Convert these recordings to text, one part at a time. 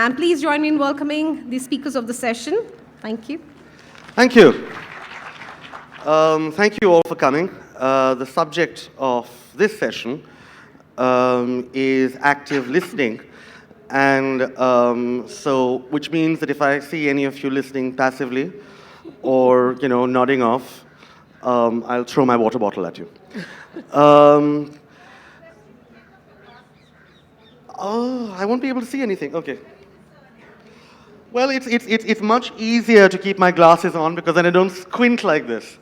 And please join me in welcoming the speakers of the session. Thank you. Thank you. Thank you all for coming. The subject of this session is active listening. And which means that if I see any of you listening passively or, nodding off, I'll throw my water bottle at you. Oh, I won't be able to see anything. Okay. Well, it's much easier to keep my glasses on because then I don't squint like this.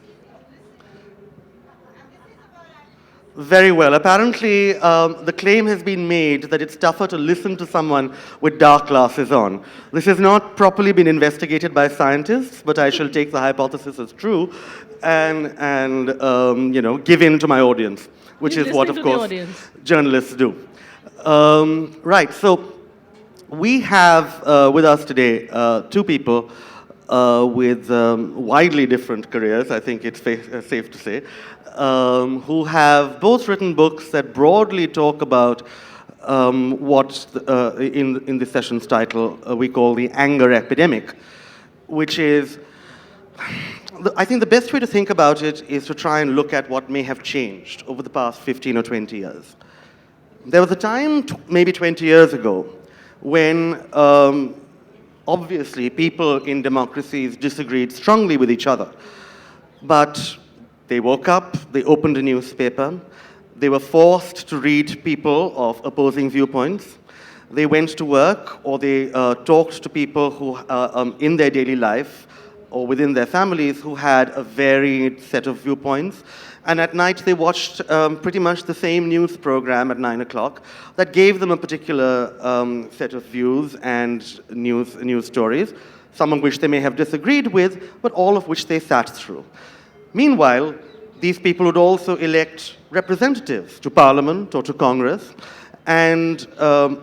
Very well. Apparently, the claim has been made that it's tougher to listen to someone with dark glasses on. This has not properly been investigated by scientists, but I shall take the hypothesis as true and give in to my audience, which is what, of course, journalists do. Right. So we have with us today two people with widely different careers, I think it's safe to say, who have both written books that broadly talk about what in the session's title we call the anger epidemic, which is, I think the best way to think about it is to try and look at what may have changed over the past 15 or 20 years. There was a time, maybe 20 years ago, when obviously people in democracies disagreed strongly with each other. But they woke up, they opened a newspaper, they were forced to read people of opposing viewpoints, they went to work, or they talked to people who, in their daily life, or within their families, who had a varied set of viewpoints. And at night they watched pretty much the same news program at 9 o'clock that gave them a particular set of views and news stories, some of which they may have disagreed with, but all of which they sat through. Meanwhile, these people would also elect representatives to Parliament or to Congress, and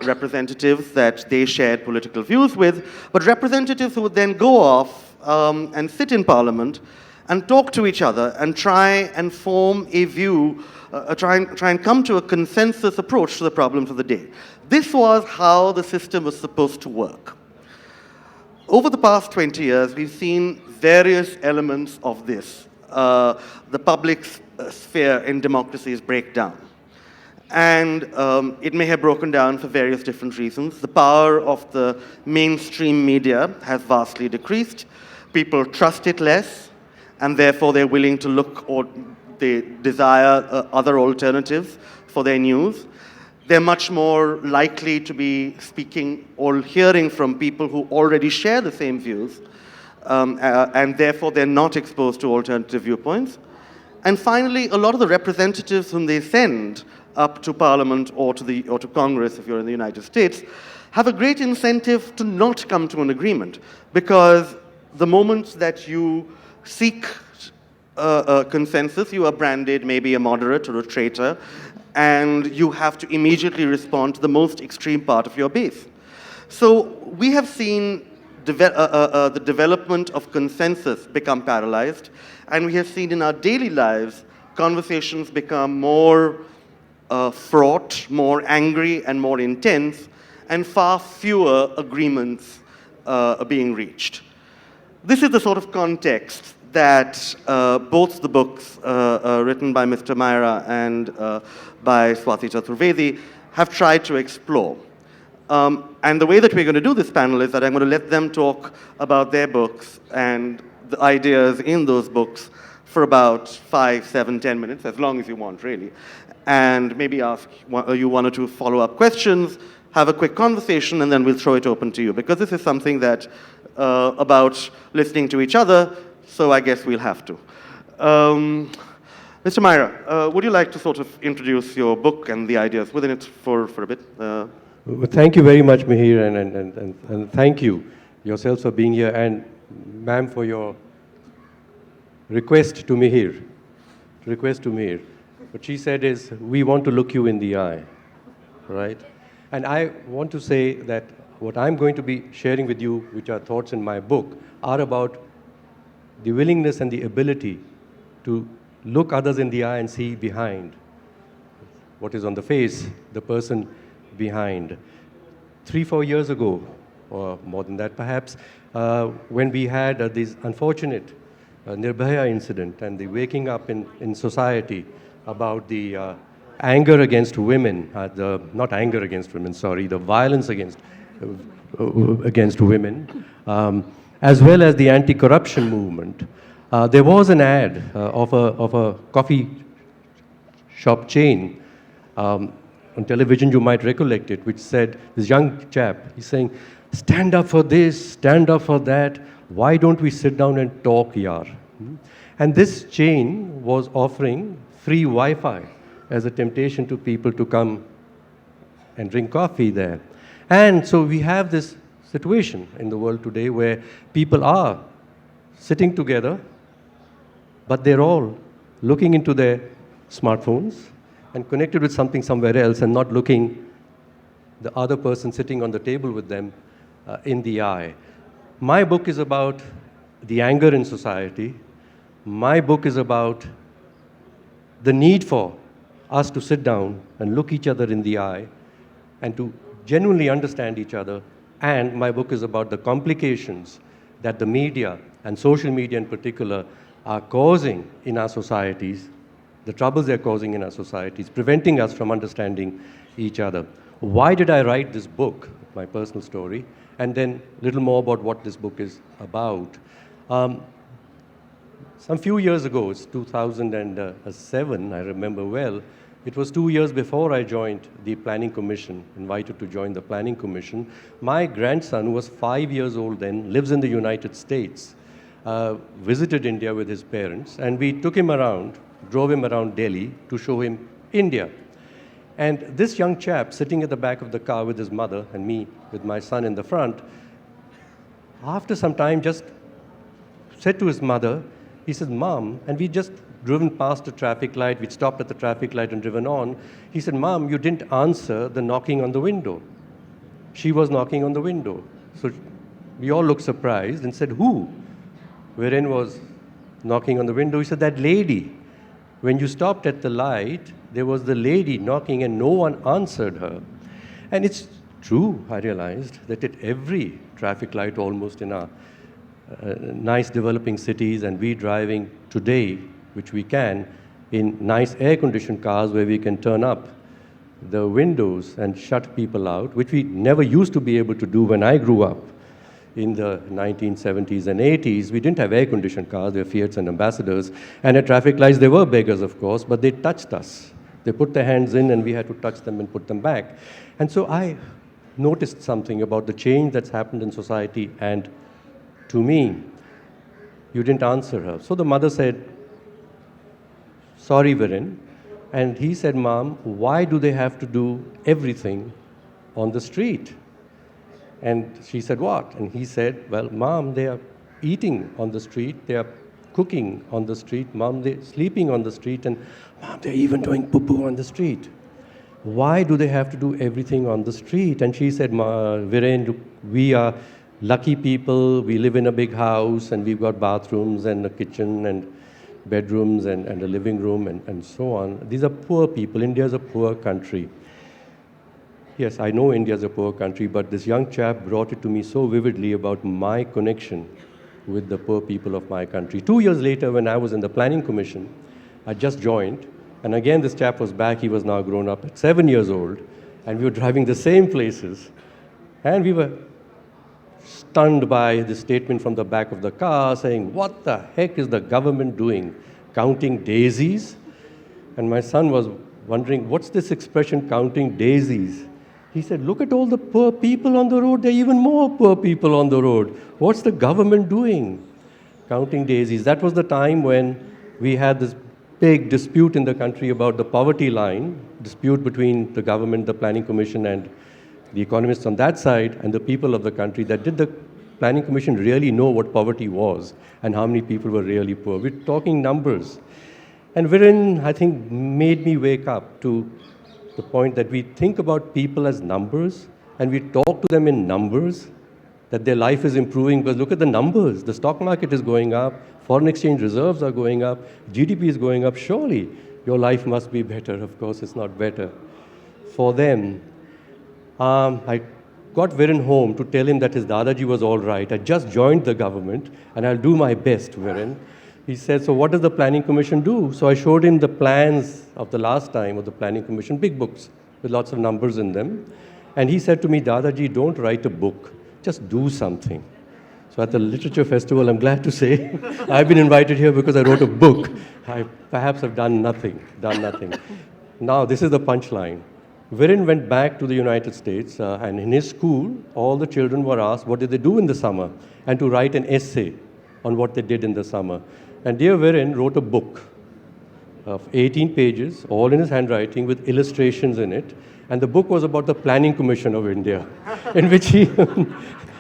representatives that they shared political views with, but representatives who would then go off and sit in Parliament and talk to each other and try and form a view, try and come to a consensus approach to the problems of the day. This was how the system was supposed to work. Over the past 20 years, we've seen various elements of this. The public sphere in democracies break down. And it may have broken down for various different reasons. The power of the mainstream media has vastly decreased. People trust it less, and therefore they're willing to look, or they desire other alternatives for their news. They're much more likely to be speaking or hearing from people who already share the same views, and therefore they're not exposed to alternative viewpoints. And finally, a lot of the representatives whom they send up to Parliament or to Congress, if you're in the United States, have a great incentive to not come to an agreement, because the moment that you seek a consensus, you are branded maybe a moderate or a traitor, and you have to immediately respond to the most extreme part of your base. So we have seen the development of consensus become paralyzed, and we have seen in our daily lives conversations become more fraught, more angry, and more intense, and far fewer agreements being reached. This is the sort of context that both the books written by Mr. Maira and by Swati Chaturvedi have tried to explore. And the way that we're going to do this panel is that I'm going to let them talk about their books and the ideas in those books for about 5, 7, 10 minutes, as long as you want, really. And maybe ask you one or two follow-up questions, have a quick conversation, and then we'll throw it open to you. Because this is something that, about listening to each other, so I guess we'll have to. Mr. Maira, would you like to sort of introduce your book and the ideas within it for a bit? Well, thank you very much, Mihir, and thank you yourselves for being here, and ma'am for your request to Mihir. What she said is, we want to look you in the eye, right? And I want to say that what I'm going to be sharing with you, which are thoughts in my book, are about the willingness and the ability to look others in the eye and see behind what is on the face, the person behind. 3-4 years ago, or more than that perhaps, when we had this unfortunate Nirbhaya incident and the waking up in society about the anger against women, not anger against women, sorry, the violence against women, as well as the anti-corruption movement. There was an ad of a coffee shop chain on television, you might recollect it, which said, this young chap, he's saying, stand up for this, stand up for that, why don't we sit down and talk, yaar? And this chain was offering free Wi-Fi as a temptation to people to come and drink coffee there. And so we have this situation in the world today where people are sitting together, but they're all looking into their smartphones and connected with something somewhere else and not looking the other person sitting on the table with them in the eye. My book is about the anger in society. My book is about the need for us to sit down and look each other in the eye and to genuinely understand each other. And my book is about the complications that the media, and social media in particular, are causing in our societies, the troubles they're causing in our societies, preventing us from understanding each other. Why did I write this book, my personal story, and then a little more about what this book is about? Some few years ago, it's 2007, I remember well, it was 2 years before I joined the Planning Commission, invited to join the Planning Commission. My grandson, who was 5 years old then, lives in the United States, visited India with his parents, and we took him around, drove him around Delhi to show him India. And this young chap sitting at the back of the car with his mother and me with my son in the front, after some time just said to his mother, he said, Mom, and we just driven past a traffic light, we'd stopped at the traffic light and driven on. He said, Mom, you didn't answer the knocking on the window. She was knocking on the window. So we all looked surprised and said, who? Wherein was knocking on the window? He said, that lady. When you stopped at the light, there was the lady knocking and no one answered her. And it's true, I realized, that at every traffic light almost in our nice developing cities, and we driving today, which we can, in nice air-conditioned cars where we can turn up the windows and shut people out, which we never used to be able to do when I grew up in the 1970s and 80s. We didn't have air-conditioned cars, they were Fiats and Ambassadors, and at traffic lights they were beggars, of course, but they touched us. They put their hands in and we had to touch them and put them back. And so I noticed something about the change that's happened in society, and to me, you didn't answer her. So the mother said, sorry, Viren. And he said, Mom, why do they have to do everything on the street? And she said, what? And he said, well, Mom, they are eating on the street, they are cooking on the street, Mom, they're sleeping on the street, and Mom, they're even doing poo-poo on the street. Why do they have to do everything on the street? And she said, Viren, look, we are lucky people, we live in a big house, and we've got bathrooms and a kitchen and bedrooms and a living room and so on. These are poor people. India is a poor country. Yes, I know India is a poor country, but this young chap brought it to me so vividly about my connection with the poor people of my country. 2 years later, when I was in the Planning Commission, I just joined, and again this chap was back. He was now grown up at 7 years old, and we were driving the same places, and we were stunned by the statement from the back of the car saying, what the heck is the government doing? Counting daisies? And my son was wondering, what's this expression, counting daisies? He said, look at all the poor people on the road. There are even more poor people on the road. What's the government doing? Counting daisies. That was the time when we had this big dispute in the country about the poverty line, dispute between the government, the Planning Commission, and the economists on that side, and the people of the country. That did the Planning Commission really know what poverty was and how many people were really poor? We're talking numbers. And Viren, I think, made me wake up to the point that we think about people as numbers, and we talk to them in numbers, that their life is improving, because look at the numbers. The stock market is going up, foreign exchange reserves are going up, GDP is going up. Surely your life must be better. Of course, it's not better for them. I got Viren home to tell him that his Dadaji was all right. I just joined the government and I'll do my best, Viren. He said, so what does the Planning Commission do? So I showed him the plans of the last time of the Planning Commission, big books with lots of numbers in them. And he said to me, Dadaji, don't write a book, just do something. So at the literature festival, I'm glad to say, I've been invited here because I wrote a book. I perhaps have done nothing. Now, this is the punchline. Viren went back to the United States, and in his school, all the children were asked what did they do in the summer, and to write an essay on what they did in the summer. And dear Viren wrote a book of 18 pages, all in his handwriting, with illustrations in it. And the book was about the Planning Commission of India, in which he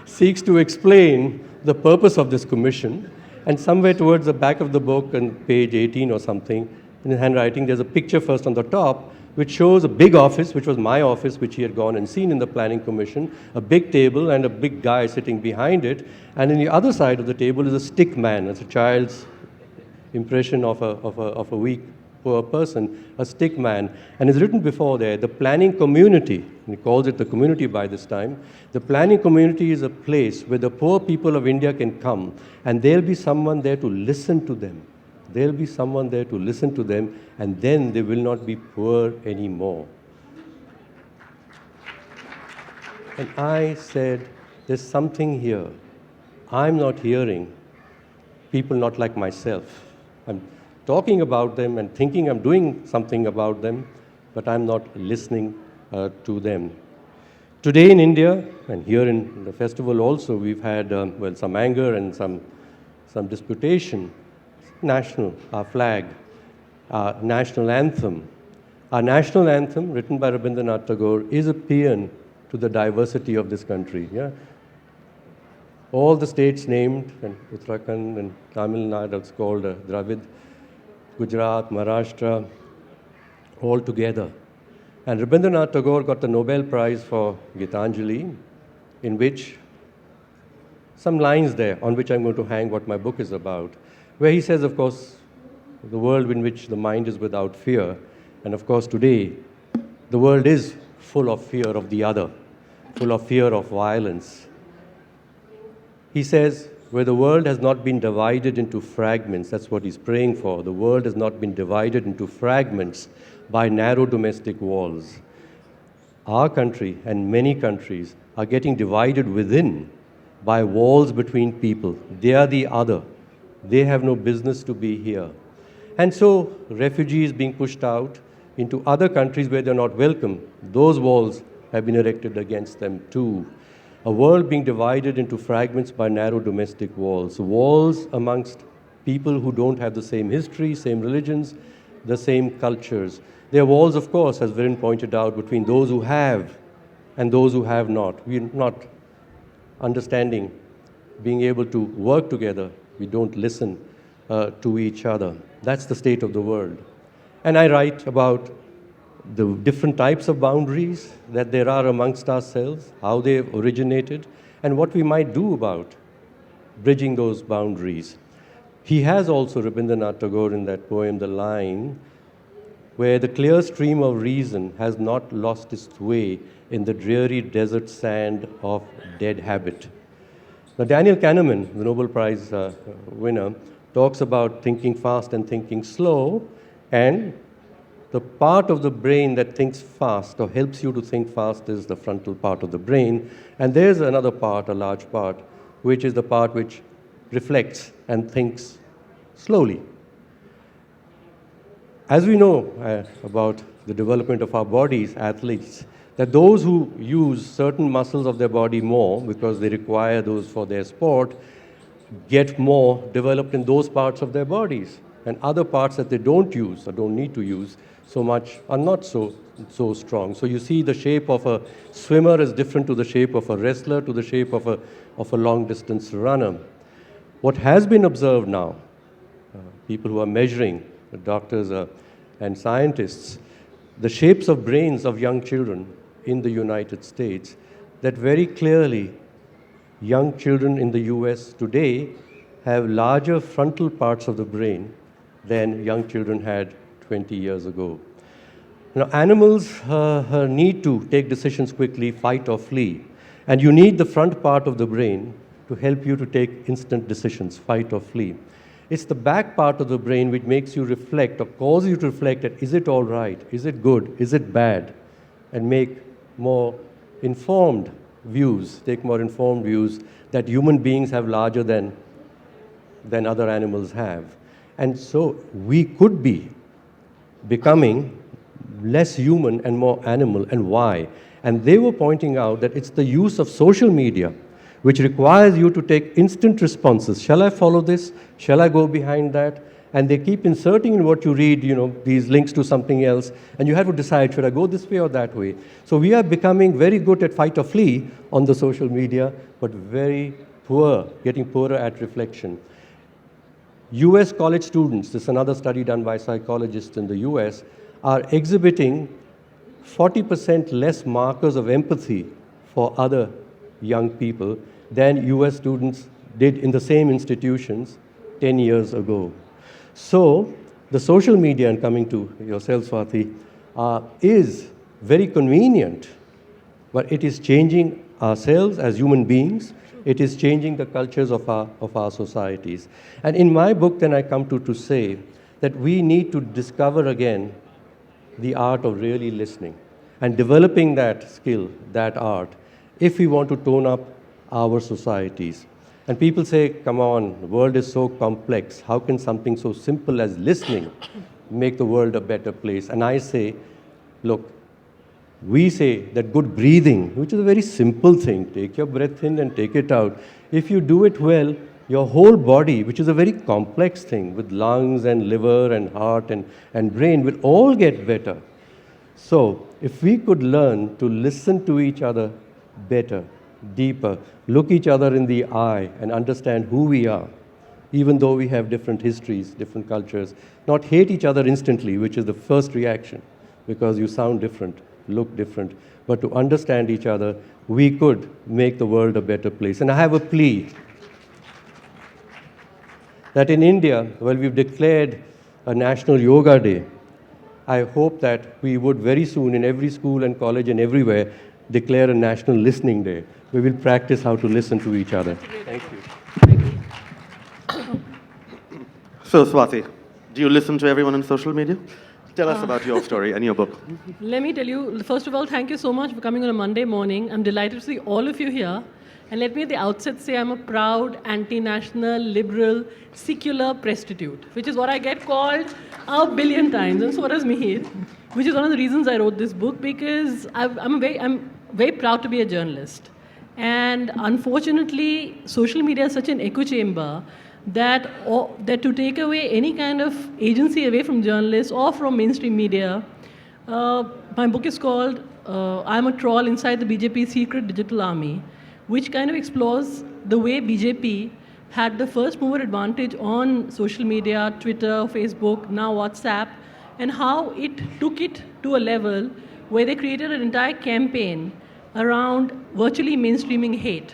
seeks to explain the purpose of this commission. And somewhere towards the back of the book, on page 18 or something, in his handwriting, there's a picture first on the top, which shows a big office, which was my office, which he had gone and seen in the Planning Commission, a big table and a big guy sitting behind it. And in the other side of the table is a stick man. It's a child's impression of a weak, poor person, a stick man. And it's written before there, the planning community, and he calls it the community by this time. The planning community is a place where the poor people of India can come, and there'll be someone there to listen to them. There'll be someone there to listen to them, and then they will not be poor anymore. And I said, there's something here. I'm not hearing people not like myself. I'm talking about them and thinking I'm doing something about them, but I'm not listening to them. Today in India, and here in the festival also, we've had some anger and some disputation. National, our flag, our national anthem. Our national anthem, written by Rabindranath Tagore, is a paean to the diversity of this country. Yeah? All the states named, and Uttarakhand and Tamil Nadu, it's called Dravid, Gujarat, Maharashtra, all together. And Rabindranath Tagore got the Nobel Prize for Gitanjali, in which some lines there on which I'm going to hang what my book is about, where he says, of course, the world in which the mind is without fear. And of course, today, the world is full of fear of the other, full of fear of violence. He says, where the world has not been divided into fragments, that's what he's praying for. The world has not been divided into fragments by narrow domestic walls. Our country and many countries are getting divided within by walls between people. They are the other. They have no business to be here. And so refugees being pushed out into other countries where they're not welcome, those walls have been erected against them too. A world being divided into fragments by narrow domestic walls. Walls amongst people who don't have the same history, same religions, the same cultures. There are walls, of course, as Viren pointed out, between those who have and those who have not. We're not understanding, being able to work together. We don't listen to each other. That's the state of the world. And I write about the different types of boundaries that there are amongst ourselves, how they've originated, and what we might do about bridging those boundaries. He has also, Rabindranath Tagore, in that poem, the line, where the clear stream of reason has not lost its way in the dreary desert sand of dead habit. Now, Daniel Kahneman, the Nobel Prize winner, talks about thinking fast and thinking slow, and the part of the brain that thinks fast or helps you to think fast is the frontal part of the brain. And there's another part, a large part, which is the part which reflects and thinks slowly. As we know about the development of our bodies, athletes, that those who use certain muscles of their body more because they require those for their sport get more developed in those parts of their bodies. And other parts that they don't use or don't need to use so much are not so strong. So you see the shape of a swimmer is different to the shape of a wrestler, to the shape of a long-distance runner. What has been observed now, people who are measuring, the doctors and scientists, the shapes of brains of young children in the United States, that very clearly young children in the US today have larger frontal parts of the brain than young children had 20 years ago. Now, animals need to take decisions quickly, fight or flee. And you need the front part of the brain to help you to take instant decisions, fight or flee. It's the back part of the brain which makes you reflect or causes you to reflect that is it all right, is it good, is it bad, and make more informed views, take more informed views that human beings have larger than other animals have. And so we could be becoming less human and more animal, and why? And they were pointing out that it's the use of social media which requires you to take instant responses. Shall I follow this? Shall I go behind that? And they keep inserting in what you read, these links to something else, and you have to decide, should I go this way or that way? So we are becoming very good at fight or flee on the social media, but very poor, getting poorer at reflection. US college students, this is another study done by psychologists in the US, are exhibiting 40% less markers of empathy for other young people than US students did in the same institutions 10 years ago. So the social media, and coming to yourself, Swati, is very convenient, but it is changing ourselves as human beings. It is changing the cultures of our societies. And in my book, then I come to say that we need to discover again the art of really listening and developing that skill, that art, if we want to tone up our societies. And people say, come on, the world is so complex. How can something so simple as listening make the world a better place? And I say, look, we say that good breathing, which is a very simple thing, take your breath in and take it out. If you do it well, your whole body, which is a very complex thing with lungs and liver and heart and brain, will all get better. So if we could learn to listen to each other better, deeper, look each other in the eye and understand who we are, even though we have different histories, different cultures, not hate each other instantly, which is the first reaction, because you sound different, look different, but to understand each other, we could make the world a better place. And I have a plea that in India, well, we've declared a National Yoga Day. I hope that we would very soon, in every school and college and everywhere, declare a National Listening Day. We will practice how to listen to each other. Thank you. So, Swati, do you listen to everyone on social media? Tell us about your story and your book. Let me tell you, first of all, thank you so much for coming on a Monday morning. I'm delighted to see all of you here. And let me at the outset say I'm a proud, anti-national, liberal, secular prostitute, which is what I get called a billion times, and so does Mihir, which is one of the reasons I wrote this book, because I'm very proud to be a journalist. And unfortunately, social media is such an echo chamber that to take away any kind of agency away from journalists or from mainstream media. My book is called I'm a Troll Inside the BJP's Secret Digital Army, which kind of explores the way BJP had the first mover advantage on social media, Twitter, Facebook, now WhatsApp, and how it took it to a level where they created an entire campaign around virtually mainstreaming hate.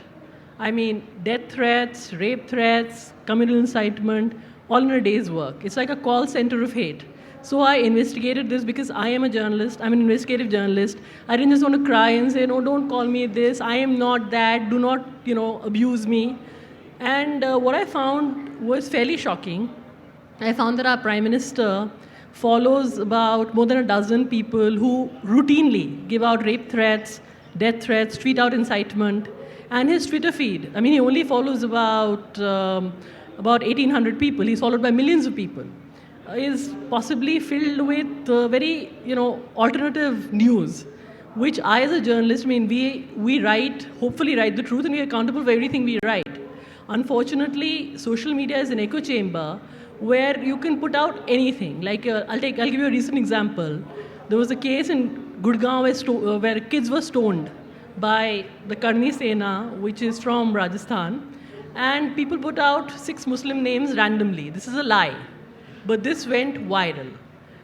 I mean, death threats, rape threats, communal incitement, all in a day's work. It's like a call center of hate. So I investigated this because I am a journalist. I'm an investigative journalist. I didn't just want to cry and say, no, don't call me this. I am not that. Do not, abuse me. And what I found was fairly shocking. I found that our Prime Minister follows about more than a dozen people who routinely give out rape threats, death threats, tweet out incitement. And his Twitter feed, I mean, he only follows about 1,800 people. He's followed by millions of people. Is possibly filled with very, alternative news, which I, as a journalist, I mean, we write, hopefully write the truth, and we're accountable for everything we write. Unfortunately, social media is an echo chamber where you can put out anything. Like, I'll give you a recent example. There was a case in Gurgaon where kids were stoned by the Karni Sena, which is from Rajasthan, and people put out 6 Muslim names randomly. This is a lie. But this went viral.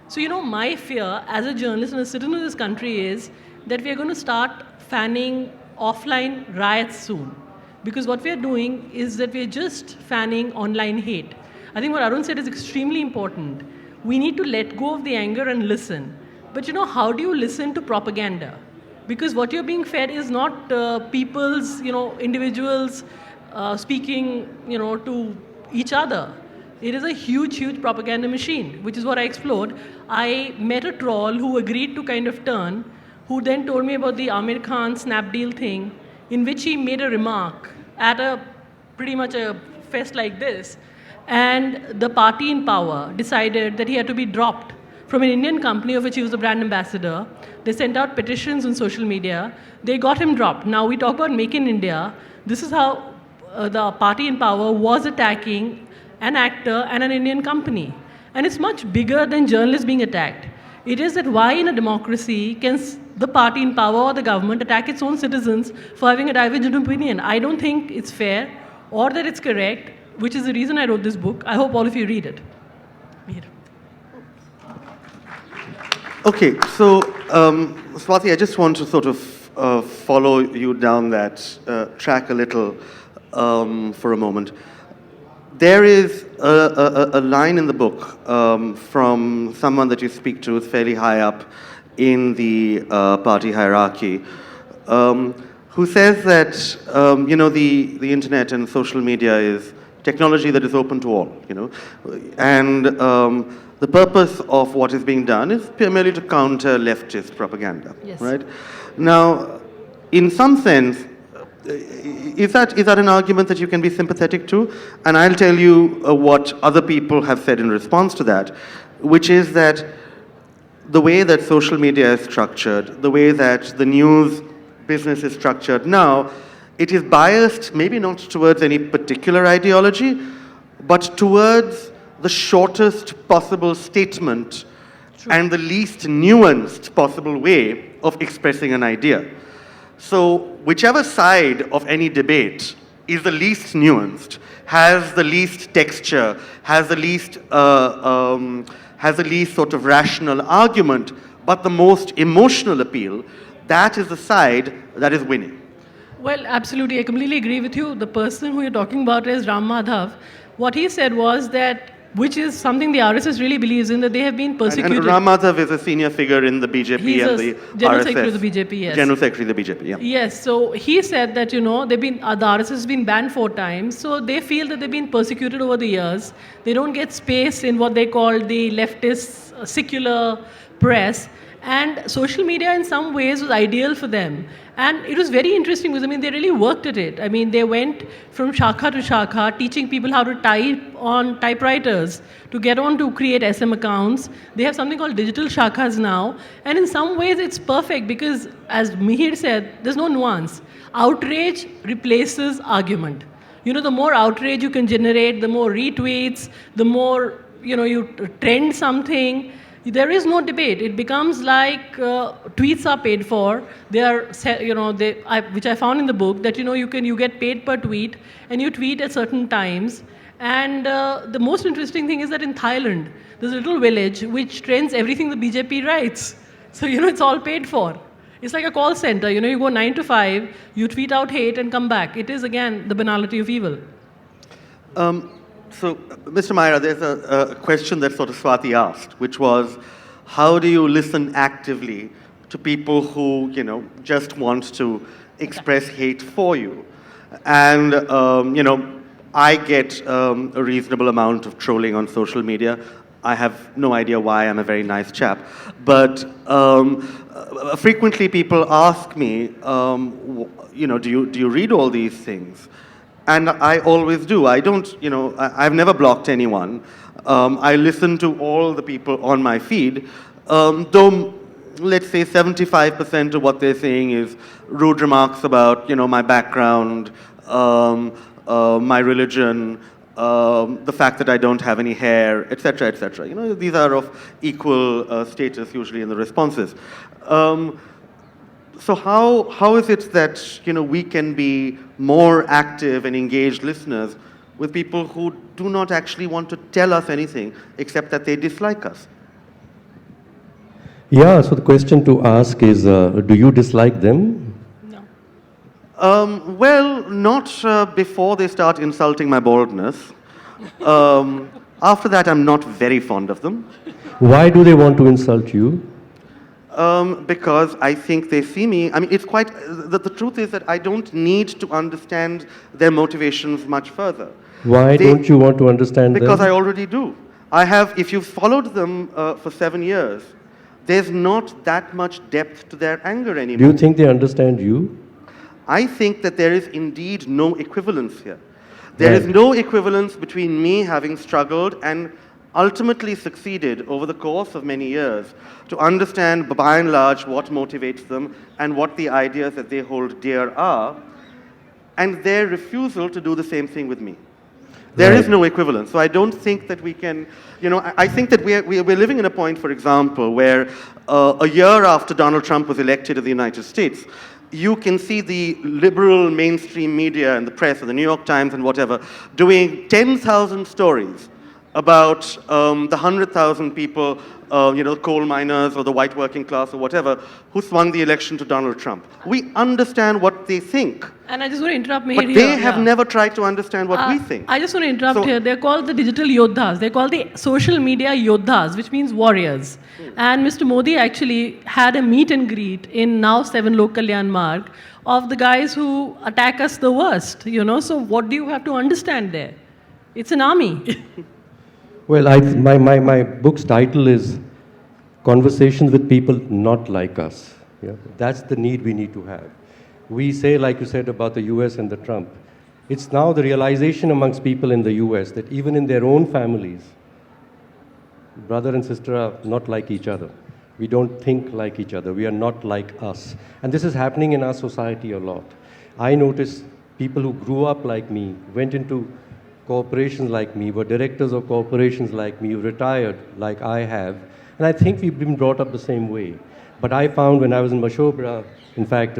So, my fear as a journalist and a citizen of this country is that we are going to start fanning offline riots soon. Because what we are doing is that we are just fanning online hate. I think what Arun said is extremely important. We need to let go of the anger and listen. But how do you listen to propaganda? Because what you're being fed is not people's, individuals speaking, to each other. It is a huge, huge propaganda machine, which is what I explored. I met a troll who agreed to kind of turn, who then told me about the Amir Khan Snapdeal thing, in which he made a remark at a pretty much a fest like this, and the party in power decided that he had to be dropped from an Indian company of which he was the brand ambassador. They sent out petitions on social media. They got him dropped. Now we talk about Make in India. This is how the party in power was attacking an actor and an Indian company. And it's much bigger than journalists being attacked. It is that why in a democracy can the party in power or the government attack its own citizens for having a divergent opinion? I don't think it's fair or that it's correct, which is the reason I wrote this book. I hope all of you read it. Mihir. Okay, so Swati, I just want to sort of follow you down that track a little for a moment. There is a line in the book from someone that you speak to who's fairly high up in the party hierarchy, who says that the internet and social media is technology that is open to all, and the purpose of what is being done is primarily to counter leftist propaganda, Yes. right? Now, in some sense, is that an argument that you can be sympathetic to? And I'll tell you what other people have said in response to that, which is that the way that social media is structured, the way that the news business is structured now, it is biased maybe not towards any particular ideology, but towards the shortest possible statement and the least nuanced possible way of expressing an idea. So whichever side of any debate is the least nuanced, has the least texture, has the least sort of rational argument, but the most emotional appeal, that is the side that is winning. Well, absolutely. I completely agree with you. The person who you're talking about is Ram Madhav. What he said was that, which is something the RSS really believes in, that they have been persecuted. And Ram Madhav is a senior figure in the BJP He's and a the General RSS. Secretary of the BJP, yes. General Secretary of the BJP, yeah. Yes, so he said that, they've been, the RSS has been banned 4 times, so they feel that they've been persecuted over the years. They don't get space in what they call the leftist secular press. And social media in some ways was ideal for them. And it was very interesting because, they really worked at it. They went from shakha to shakha, teaching people how to type on typewriters, to get on to create SM accounts. They have something called digital shakhas now. And in some ways it's perfect because, as Mihir said, there's no nuance. Outrage replaces argument. The more outrage you can generate, the more retweets, the more, you trend something. There is no debate. It becomes like tweets are paid for. They are, which I found in the book, that you get paid per tweet, and you tweet at certain times. And the most interesting thing is that in Thailand, there's a little village which trends everything the BJP writes. So it's all paid for. It's like a call center. You go 9 to 5, you tweet out hate and come back. It is again the banality of evil. So, Mr. Maira, there's a question that sort of Swati asked, which was, how do you listen actively to people who, just want to express hate for you? And, I get a reasonable amount of trolling on social media. I have no idea why. I'm a very nice chap. But frequently people ask me, do you read all these things? And I always do. I don't, I've never blocked anyone. I listen to all the people on my feed, though, let's say 75% of what they're saying is rude remarks about, my background, my religion, the fact that I don't have any hair, etc., etc. These are of equal status usually in the responses. So how is it that we can be more active and engaged listeners with people who do not actually want to tell us anything except that they dislike us? Yeah, so the question to ask is, do you dislike them? No. Well, not before they start insulting my baldness. After that, I'm not very fond of them. Why do they want to insult you? Because I think they see me. I mean, it's quite. The truth is that I don't need to understand their motivations much further. Why don't you want to understand Because them? I already do. I have. If you've followed them for 7 years, there's not that much depth to their anger anymore. Do you think they understand you? I think that there is indeed no equivalence here. There is Right. no equivalence between me having struggled and ultimately succeeded over the course of many years to understand, by and large, what motivates them and what the ideas that they hold dear are, and their refusal to do the same thing with me. There is Right. no equivalence. So I don't think that we can, I think that we're living in a point, for example, where a year after Donald Trump was elected in the United States, you can see the liberal mainstream media and the press and the New York Times and whatever doing 10,000 stories about the 100,000 people, coal miners or the white working class or whatever, who swung the election to Donald Trump. We understand what they think, And I just want to interrupt Mihir but here. they have yeah. never tried to understand what we think. I just want to interrupt So- here. They're called the digital yodhas. They're called the social media yodhas, which means warriors. And Mr. Modi actually had a meet and greet in now 7 Lok Kalyan Marg of the guys who attack us the worst. So what do you have to understand there? It's an army. Well, my book's title is Conversations with People Not Like Us. Yeah? That's the need we need to have. We say, like you said about the US and the Trump, it's now the realization amongst people in the US that even in their own families, brother and sister are not like each other. We don't think like each other. We are not like us. And this is happening in our society a lot. I notice people who grew up like me, went into corporations like me, were directors of corporations like me, retired like I have, and I think we've been brought up the same way. But I found when I was in Mashobra, in fact,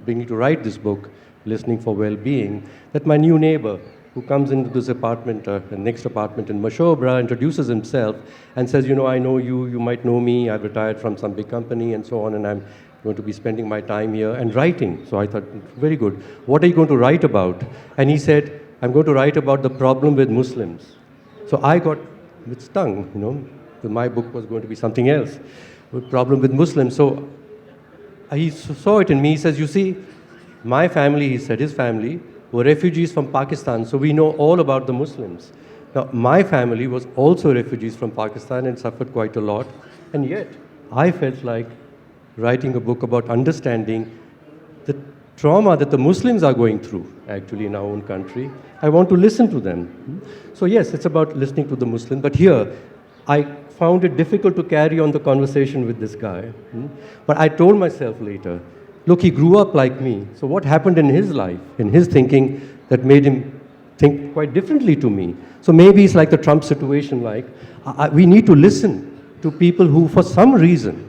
beginning to write this book, Listening for Well-Being, that my new neighbor who comes into this apartment, the next apartment in Mashobra, introduces himself and says, I know you, you might know me, I've retired from some big company and so on, and I'm going to be spending my time here and writing. So I thought, very good. What are you going to write about? And he said, I'm going to write about the problem with Muslims. So I got stung, My book was going to be something else. The problem with Muslims. So he saw it in me. He says, you see, my family, he said, his family, were refugees from Pakistan, so we know all about the Muslims. Now, my family was also refugees from Pakistan and suffered quite a lot. And yet, I felt like writing a book about understanding the trauma that the Muslims are going through, actually, in our own country. I want to listen to them. So yes, it's about listening to the Muslim. But here, I found it difficult to carry on the conversation with this guy. But I told myself later, look, he grew up like me. So what happened in his life, in his thinking, that made him think quite differently to me? So maybe it's like the Trump situation, we need to listen to people who, for some reason,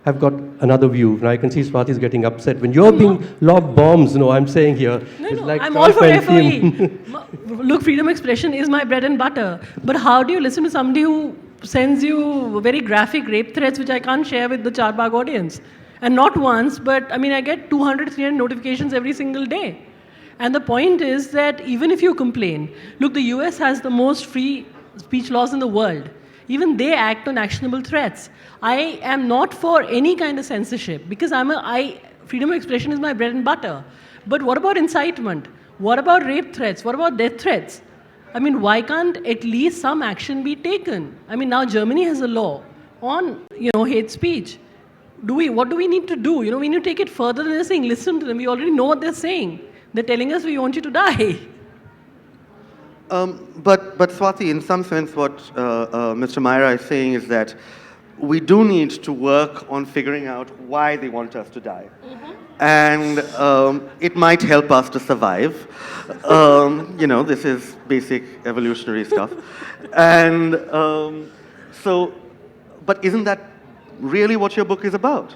have got another view. Now I can see Swati is getting upset. When you're being lobbed bombs, I'm saying here, it's like I'm all for Trump and him. FOE. Look, freedom of expression is my bread and butter. But how do you listen to somebody who sends you very graphic rape threats, which I can't share with the Charbagh audience? And not once, but I get 200, 300 notifications every single day. And the point is that even if you complain, look, the US has the most free speech laws in the world. Even they act on actionable threats. I am not for any kind of censorship because freedom of expression is my bread and butter. But what about incitement? What about rape threats? What about death threats? Why can't at least some action be taken? Now Germany has a law on, hate speech. What do we need to do? We need to take it further than just saying, listen to them. We already know what they're saying. They're telling us we want you to die. But Swati, in some sense, what Mr. Maira is saying is that we do need to work on figuring out why they want us to die. And it might help us to survive. This is basic evolutionary stuff. And but isn't that really what your book is about?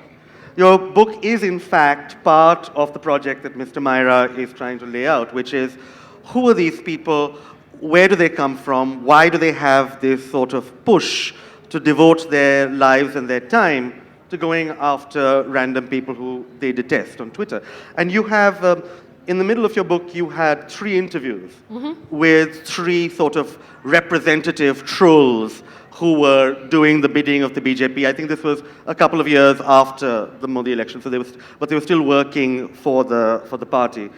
Your book is, in fact, part of the project that Mr. Maira is trying to lay out, which is, who are these people? Where do they come from? Why do they have this sort of push to devote their lives and their time to going after random people who they detest on Twitter? And you have in the middle of your book, you had 3 interviews with 3 sort of representative trolls who were doing the bidding of the BJP. I think this was a couple of years after the Modi election, so but they were still working for the party.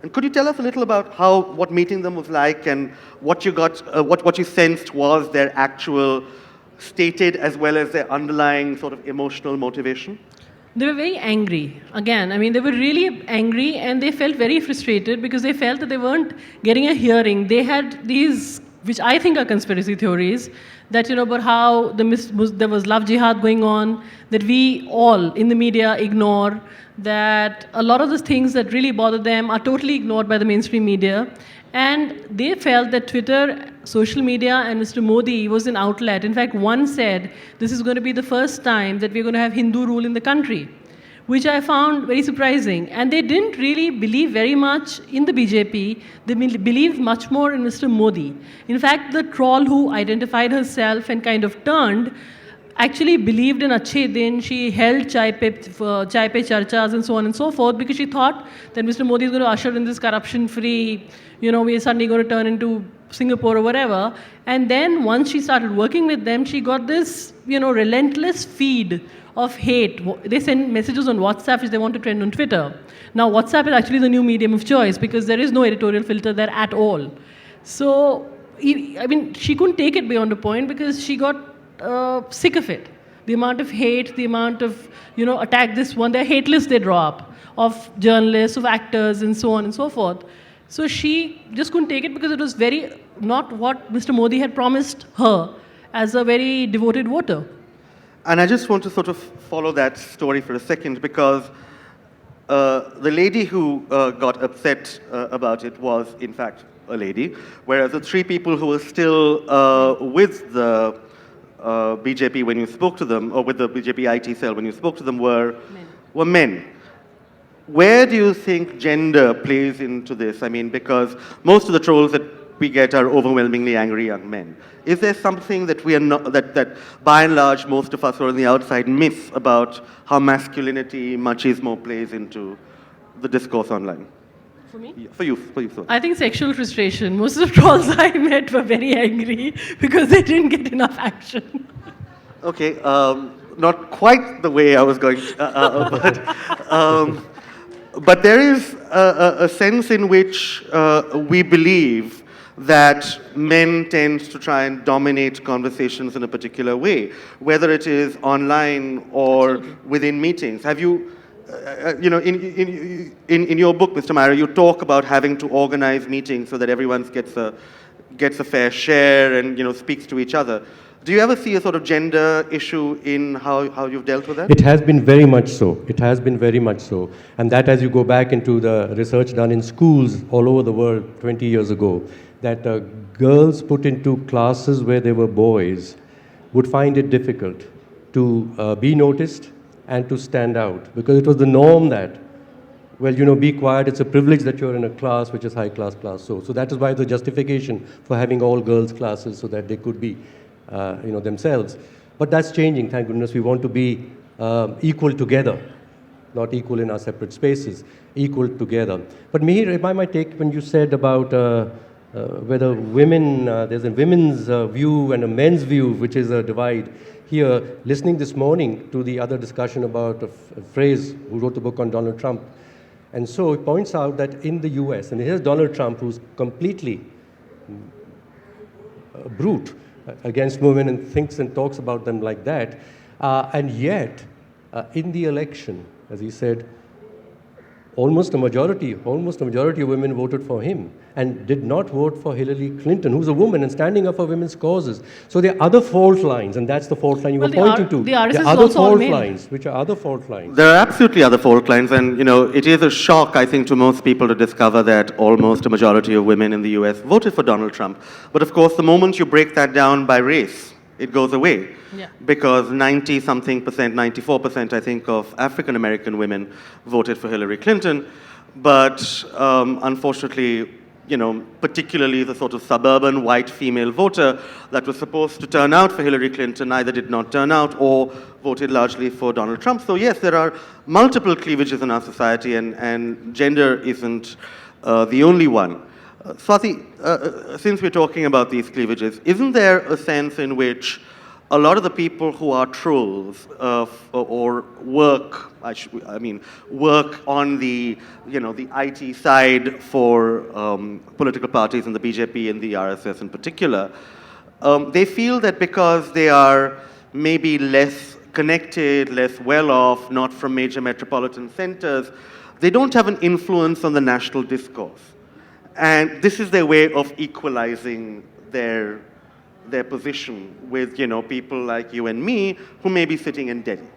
And could you tell us a little about what meeting them was like, and what you got, what you sensed was their actual stated as well as their underlying sort of emotional motivation? They were very angry. Again, I mean, they were really angry, and they felt very frustrated because they felt that they weren't getting a hearing. They had these, which I think are conspiracy theories, that, about how there was love jihad going on, that we all in the media ignore, that a lot of the things that really bother them are totally ignored by the mainstream media. And they felt that Twitter, social media, and Mr. Modi was an outlet. In fact, one said, this is going to be the first time that we're going to have Hindu rule in the country, which I found very surprising. And they didn't really believe very much in the BJP. They believed much more in Mr. Modi. In fact, the troll who identified herself and kind of turned actually believed in Achhe Din. She held chai pe charchas and so on and so forth, because she thought that Mr. Modi is going to usher in this corruption-free, we're suddenly going to turn into Singapore or whatever. And then once she started working with them, she got this, relentless feed of hate. They send messages on WhatsApp which they want to trend on Twitter. Now, WhatsApp is actually the new medium of choice because there is no editorial filter there at all. So, I mean, she couldn't take it beyond a point because she got sick of it. The amount of hate, the amount of, attack this one, their hate list they draw up of journalists, of actors, and so on and so forth. So she just couldn't take it because it was very not what Mr. Modi had promised her as a very devoted voter. And I just want to sort of follow that story for a second, because the lady who got upset about it was, in fact, a lady, whereas the 3 people who were still with the BJP when you spoke to them, or with the BJP IT cell when you spoke to them, were men. Where do you think gender plays into this? I mean, because most of the trolls that we get are overwhelmingly angry young men. Is there something that we are not, that by and large most of us who are on the outside miss about how masculinity, machismo plays into the discourse online? For me? Yeah, for you. Sorry. I think sexual frustration. Most of the trolls I met were very angry because they didn't get enough action. Okay, not quite the way I was going, but there is a sense in which we believe that men tend to try and dominate conversations in a particular way, whether it is online or within meetings. Have you, in your book, Mr. Maira, you talk about having to organize meetings so that everyone gets a fair share and speaks to each other. Do you ever see a sort of gender issue in how you've dealt with that? It has been very much so. It has been very much so. And that, as you go back into the research done in schools all over the world 20 years ago, that girls put into classes where there were boys would find it difficult to be noticed and to stand out, because it was the norm that, well, be quiet, it's a privilege that you're in a class which is high class. So that is why the justification for having all girls classes, so that they could be themselves. But that's changing, thank goodness. We want to be equal together, not equal in our separate spaces, equal together. But Mihir, if I might take, when you said about whether women, there's a women's view and a men's view, which is a divide. Here, listening this morning to the other discussion about a phrase who wrote the book on Donald Trump. And so it points out that in the US, and here's Donald Trump, who's completely brute against women and thinks and talks about them like that. And yet, in the election, as he said, almost a majority of women voted for him and did not vote for Hillary Clinton, who's a woman and standing up for women's causes. So there are other fault lines, and that's the fault line you were pointing to. There are other fault lines, which are other fault lines. There are absolutely other fault lines, and it is a shock, I think, to most people to discover that almost a majority of women in the US voted for Donald Trump. But of course, the moment you break that down by race, it goes away. Yeah. Because 90-something%, 94%, I think, of African American women voted for Hillary Clinton. But unfortunately, particularly the sort of suburban white female voter that was supposed to turn out for Hillary Clinton either did not turn out or voted largely for Donald Trump. So yes, there are multiple cleavages in our society, and gender isn't the only one. Swati, since we're talking about these cleavages, isn't there a sense in which a lot of the people who are trolls or work on the the IT side for political parties in the BJP and the RSS in particular, they feel that because they are maybe less connected, less well-off, not from major metropolitan centers, they don't have an influence on the national discourse. And this is their way of equalizing their position with, people like you and me who may be sitting in Delhi.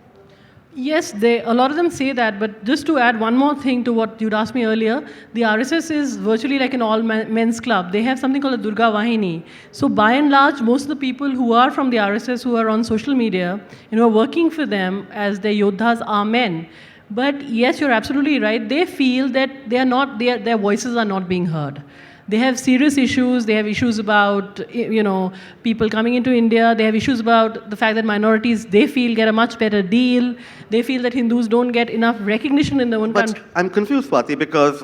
Yes, a lot of them say that, but just to add one more thing to what you'd asked me earlier, the RSS is virtually like an all-men's club. They have something called a Durga Vahini. So by and large, most of the people who are from the RSS, who are on social media, are working for them as their yodhas are men. But yes, you're absolutely right. They feel that their voices are not being heard. They have serious issues. They have issues about, people coming into India. They have issues about the fact that minorities, they feel, get a much better deal. They feel that Hindus don't get enough recognition in their own country. But I'm confused, Swati, because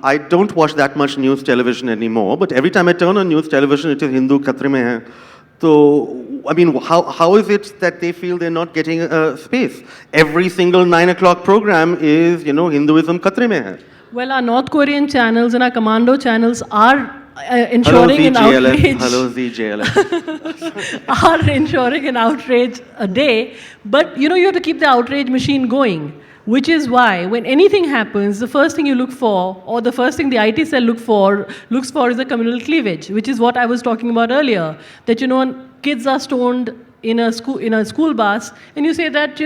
I don't watch that much news television anymore. But every time I turn on news television, it is Hindu khatre mein hai. So, how is it that they feel they're not getting space? Every single 9 o'clock program is, Hinduism khatre mein hai. Well, our North Korean channels and our commando channels are ensuring an outrage. Hello, ZJLF. Are ensuring an outrage a day. But, you have to keep the outrage machine going. Which is why, when anything happens, the first thing you look for, or the first thing the IT cell looks for is a communal cleavage, which is what I was talking about earlier. That, kids are stoned in a school bus, and you say that,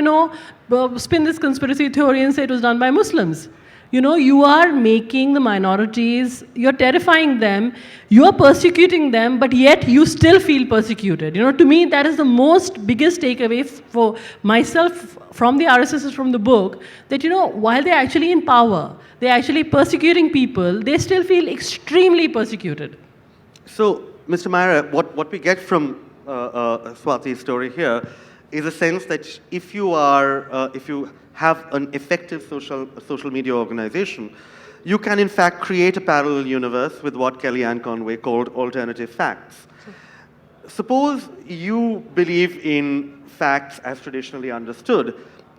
spin this conspiracy theory and say it was done by Muslims. You are making the minorities, you're terrifying them, you're persecuting them, but yet you still feel persecuted. To me, that is the biggest takeaway for myself from the RSS, from the book, that, while they're actually in power, they're actually persecuting people, they still feel extremely persecuted. So, Mr. Maira, what we get from Swati's story here is a sense that if you have an effective social media organization, you can in fact create a parallel universe with what Kellyanne Conway called alternative facts. Suppose you believe in facts as traditionally understood,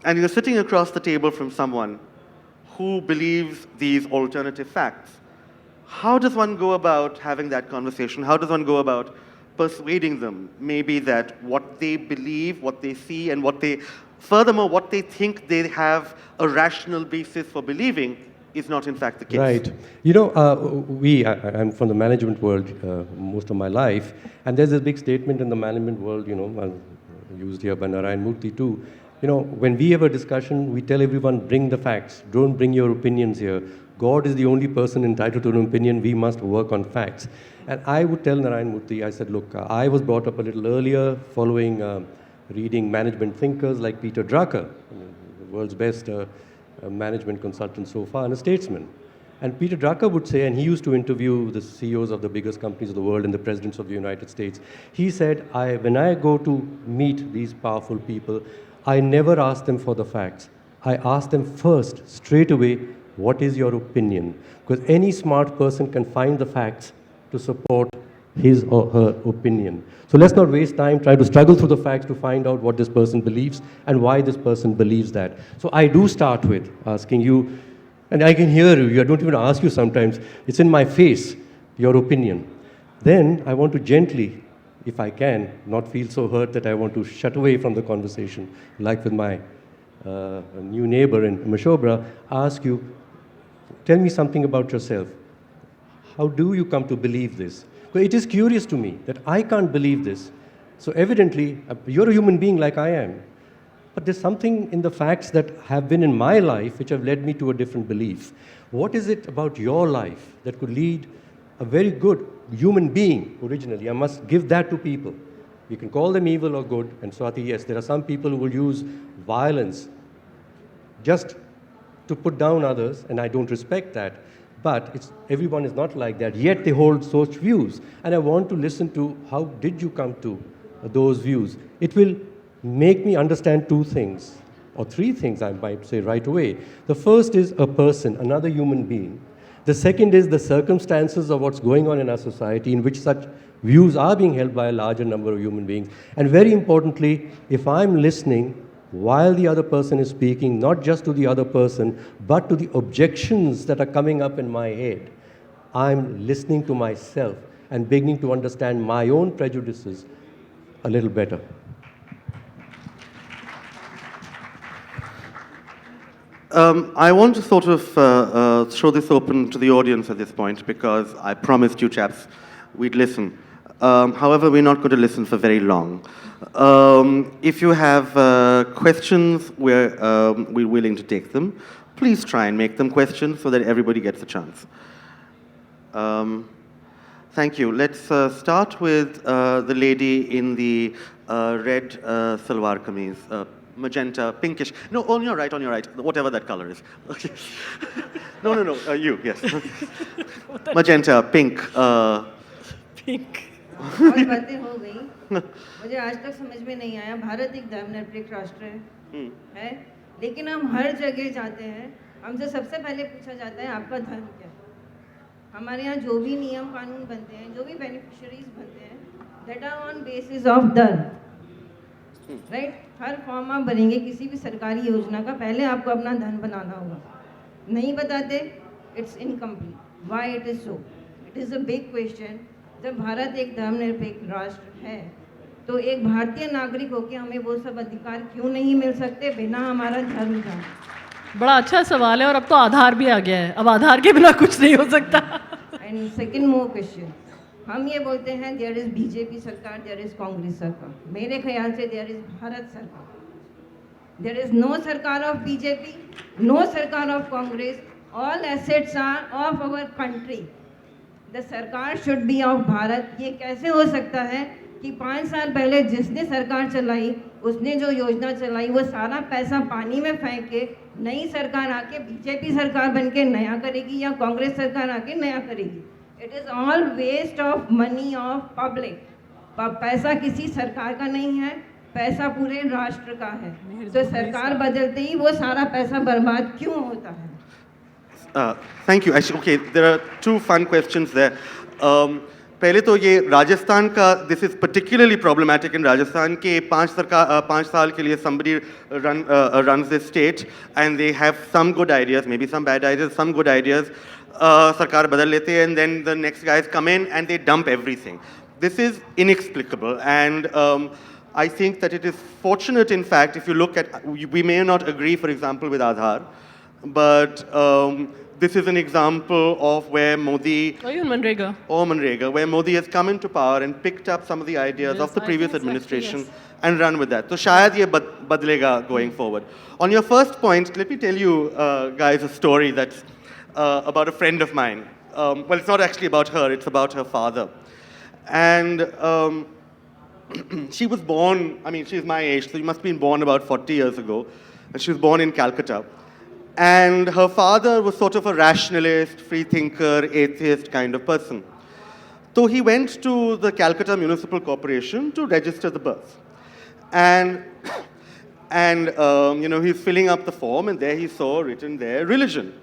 and you're sitting across the table from someone who believes these alternative facts. How does one go about having that conversation? How does one go about persuading them, maybe that what they believe, what they see, and furthermore, what they think they have a rational basis for believing is not in fact the case. Right. I'm from the management world most of my life, and there's this big statement in the management world, used here by Narayan Murthy too. When we have a discussion, we tell everyone, bring the facts, don't bring your opinions here. God is the only person entitled to an opinion, we must work on facts. And I would tell Narayan Murthy, I said, look, I was brought up a little earlier following reading management thinkers like Peter Drucker, the world's best management consultant so far, and a statesman. And Peter Drucker would say, and he used to interview the CEOs of the biggest companies of the world and the presidents of the United States. He said, when I go to meet these powerful people, I never ask them for the facts. I ask them first, straight away, what is your opinion? Because any smart person can find the facts to support his or her opinion. So let's not waste time trying to struggle through the facts to find out what this person believes and why this person believes that. So I do start with asking you, and I can hear you, I don't even ask you sometimes, it's in my face, your opinion. Then I want to gently, if I can, not feel so hurt that I want to shut away from the conversation, like with my new neighbor in Mashobra, ask you, tell me something about yourself. How do you come to believe this? But it is curious to me that I can't believe this. So evidently, you're a human being like I am. But there's something in the facts that have been in my life which have led me to a different belief. What is it about your life that could lead a very good human being originally? I must give that to people. You can call them evil or good. And Swati, yes, there are some people who will use violence just to put down others, and I don't respect that. But everyone is not like that, yet they hold such views. And I want to listen to how did you come to those views. It will make me understand two things, or three things I might say right away. The first is a person, another human being. The second is the circumstances of what's going on in our society in which such views are being held by a larger number of human beings. And very importantly, if I'm listening while the other person is speaking, not just to the other person, but to the objections that are coming up in my head, I'm listening to myself and beginning to understand my own prejudices a little better. I want to sort of throw this open to the audience at this point because I promised you chaps we'd listen. However, we're not going to listen for very long. If you have questions, we're willing to take them. Please try and make them questions so that everybody gets a chance. Thank you. Let's start with the lady in the red salwar kameez. Magenta, pinkish. No, on your right, whatever that color is. Okay. No, you, yes. Magenta, pink. Pink. बहुत बातें हो गई मुझे आज तक समझ में नहीं आया भारत एक धर्मनिरपेक्ष राष्ट्र है लेकिन हम हर जगह जाते हैं हमसे सबसे पहले पूछा जाता है आपका धर्म क्या है हमारे यहाँ जो भी नियम कानून बनते हैं जो भी बेनिफिशियरीज बनते हैं that are on basis of dharma right हर फॉर्म आप भरेंगे किसी भी सरकारी योजना का पहले आपको अपना धन बनाना होगा नहीं बताते it's incomplete why it is so it is a big question जब भारत एक धर्मनिरपेक्ष राष्ट्र है तो एक भारतीय नागरिक होकर हमें वो सब अधिकार क्यों नहीं मिल सकते बिना हमारा धर्म जाने बड़ा अच्छा सवाल है और अब तो आधार भी आ गया है अब आधार के बिना कुछ नहीं हो सकता एंड सेकंड मोर क्वेश्चन हम ये बोलते हैं there is BJP sarkar there is Congress sarkar मेरे ख्याल से there is Bharat sarkar there is no sarkar of BJP no sarkar of Congress all assets are of our country the sarkar should be of Bharat ये कैसे हो सकता है कि 5 साल पहले जिसने सरकार चलाई उसने जो योजना चलाई वो सारा पैसा पानी में फेंक के नई सरकार आके बीजेपी सरकार बन के नया करेगी या कांग्रेस सरकार आके नया करेगी it is all waste of money of public paisa किसी सरकार का नहीं है पैसा पूरे राष्ट्र का है तो सरकार बदलते ही वो सारा पैसा बर्बाद क्यों होता है Thank you. Actually, okay, there are two fun questions there. पहले तो ये राजस्थान का this is particularly problematic in Rajasthan के 5 साल के लिए somebody runs this state and they have some good ideas, maybe some bad ideas, some good ideas. सरकार बदल लेते हैं and then the next guys come in and they dump everything. This is inexplicable and I think that it is fortunate in fact if you look at, we may not agree for example with Aadhaar, but this is an example of where Modi or even Manrega, where Modi has come into power and picked up some of the ideas of the previous administration and run with that. So shayad ye badlega going forward. On your first point, let me tell you guys a story that's about a friend of mine. Well, it's not actually about her, it's about her father. And she was born, I mean, she's my age, so she must have been born about 40 years ago. And she was born in Calcutta. And her father was sort of a rationalist, free thinker, atheist kind of person. So he went to the Calcutta Municipal Corporation to register the birth. And you know, he's filling up the form and there he saw written there, religion.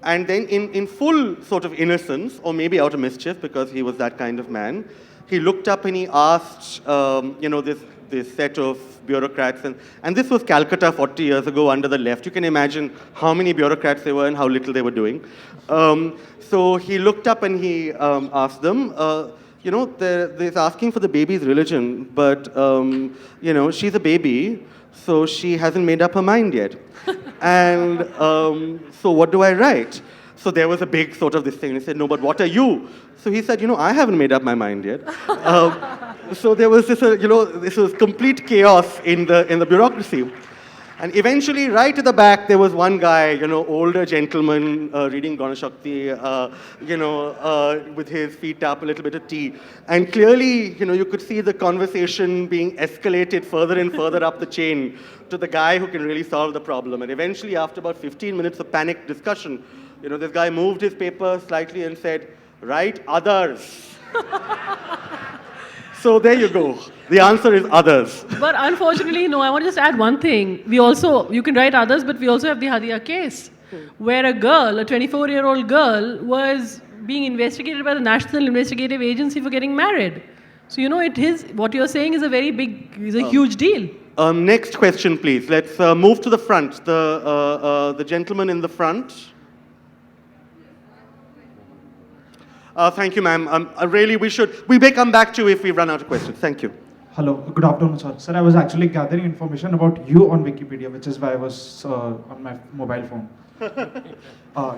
And then in full sort of innocence, or maybe out of mischief because he was that kind of man, he looked up and he asked, you know, this set of bureaucrats, and this was Calcutta 40 years ago under the left. You can imagine how many bureaucrats there were and how little they were doing. So he looked up and he asked them, you know, they're asking for the baby's religion, but, you know, she's a baby, so she hasn't made up her mind yet. And so what do I write? So there was a big sort of this thing. He said, no, but what are you? So he said, you know, I haven't made up my mind yet. So there was this, you know, this was complete chaos in the bureaucracy. And eventually, right at the back, there was one guy, you know, older gentleman reading Ganashakti, you know, with his feet up, a little bit of tea. And clearly, you know, you could see the conversation being escalated further and further up the chain to the guy who can really solve the problem. And eventually, after about 15 minutes of panicked discussion, You know, this guy moved his paper slightly and said, write others. So there you go. The answer is others. But unfortunately, no, I want to just add one thing. You can write others, but we also have the Hadia case, where a girl, a 24-year-old girl, was being investigated by the National Investigative Agency for getting married. So, what you're saying is a huge deal. Next question, please. Let's move to the front. The gentleman in the front. Thank you, ma'am. We may come back to you if we run out of questions. Thank you. Hello, good afternoon, sir. Sir, I was actually gathering information about you on Wikipedia, which is why I was on my mobile phone.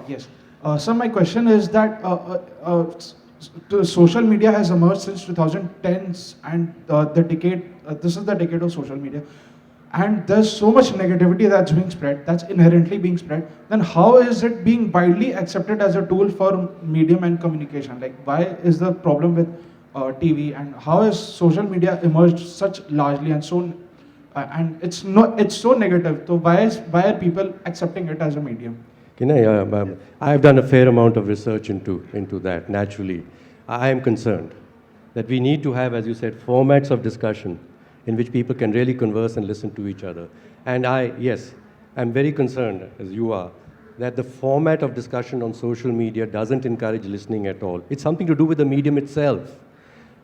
Yes. Sir, my question is that social media has emerged since 2010s, and this is the decade of social media. And there's so much negativity that's being spread, that's inherently being spread. Then how is it being widely accepted as a tool for medium and communication? Like, why is the problem with TV, and how has social media emerged such largely and so, and it's so negative? So why are people accepting it as a medium? I've done a fair amount of research into that. Naturally, I am concerned that we need to have, as you said, formats of discussion in which people can really converse and listen to each other. And I'm very concerned, as you are, that the format of discussion on social media doesn't encourage listening at all. It's something to do with the medium itself,